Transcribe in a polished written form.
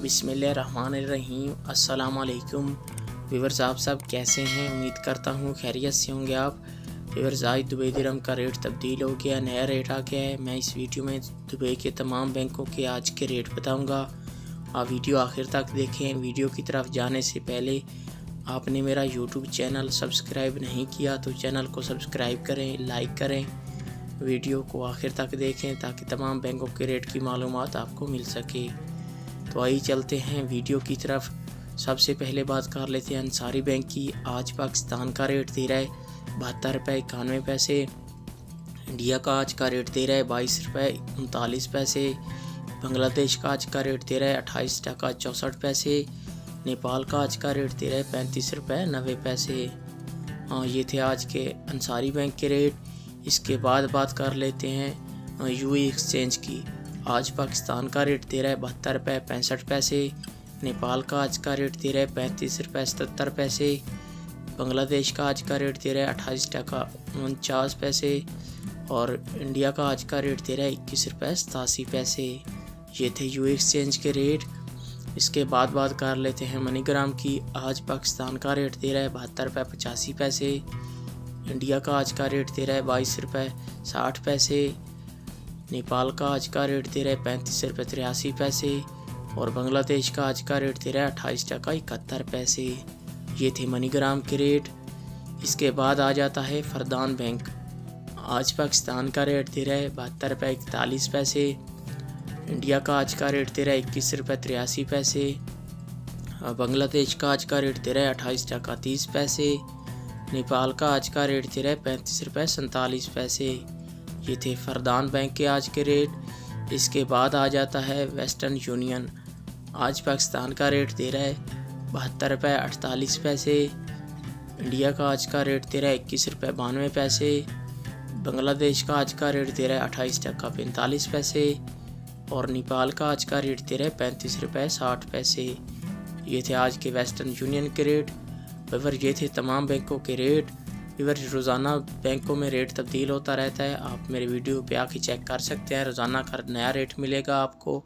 बिस्मिल्लाहिर्रहमानिर्रहीम। अस्सलाम वालेकुम व्यूअर्स, आप सब कैसे हैं? उम्मीद करता हूँ खैरियत से होंगे आप। व्यूअर्स, आज दुबई दिरहम का रेट तब्दील हो गया, नया रेट आ गया है। मैं इस वीडियो में दुबई के तमाम बैंकों के आज के रेट बताऊँगा। आप वीडियो आखिर तक देखें। वीडियो की तरफ जाने से पहले आपने मेरा यूट्यूब चैनल सब्सक्राइब नहीं किया तो चैनल को सब्सक्राइब करें, लाइक करें, वीडियो को आखिर तक देखें ताकि तमाम बैंकों के रेट की मालूमात आपको मिल सके। तो आइए चलते हैं वीडियो की तरफ। सबसे पहले बात कर लेते हैं अंसारी बैंक की। आज पाकिस्तान का रेट दे रहा है 72 रुपये 91 पैसे। इंडिया का आज का रेट दे रहा है 22 रुपये 39 पैसे। बांग्लादेश का आज का रेट दे रहा है 28 टका 64 पैसे। नेपाल का आज का रेट दे रहा है 35 रुपये 90 पैसे। हाँ, ये थे आज के अंसारी बैंक के रेट। इसके बाद बात कर लेते हैं यूएई एक्सचेंज की। आज पाकिस्तान का रेट दे रहा है 72 रुपये 65 पैसे। नेपाल का आज का रेट दे रहा है 35 रुपये 77 पैसे। बांग्लादेश का आज का रेट दे रहा है 28 टका 49 पैसे। और इंडिया का आज का रेट दे रहा है 21 रुपये 87 पैसे। ये थे यूएई एक्सचेंज के रेट। इसके बाद बात कर लेते हैं मनीग्राम की। आज पाकिस्तान का रेट दे रहा है 72 रुपये 85 पैसे। इंडिया का आज का रेट दे रहा है 22 रुपये 60 पैसे। नेपाल का आज का रेट दे रहा है 35 रुपये 83 पैसे। और बांग्लादेश का आज का रेट दे रहा है 28 टका 71 पैसे। ये थे मनीग्राम के रेट। इसके बाद आ जाता है फरदान बैंक। आज पाकिस्तान का रेट दे रहा है 72 रुपये 41 पैसे। इंडिया का आज का रेट दे रहा है 21 रुपये 83 पैसे। बांग्लादेश का आज का रेट दे रहा है 28 टका 30 पैसे। नेपाल का आज का रेट दे रहा है 35 रुपये 47 पैसे। ये थे फरदान बैंक के आज के रेट। इसके बाद आ जाता है वेस्टर्न यूनियन। आज पाकिस्तान का रेट दे रहा है 72 रुपये 48 पैसे। इंडिया का आज का रेट दे रहा है 21 रुपये 92 पैसे। बांग्लादेश का आज का रेट दे रहा है 28 टका 45 पैसे। और नेपाल का आज का रेट दे रहा है 35 रुपये 60 पैसे। ये थे आज के वेस्टर्न यूनियन के रेट। व्यूअर, ये थे तमाम बैंकों के रेट। व्यूअर, रोज़ाना बैंकों में रेट तब्दील होता रहता है। आप मेरे वीडियो पे आके चेक कर सकते हैं। रोज़ाना का नया रेट मिलेगा आपको।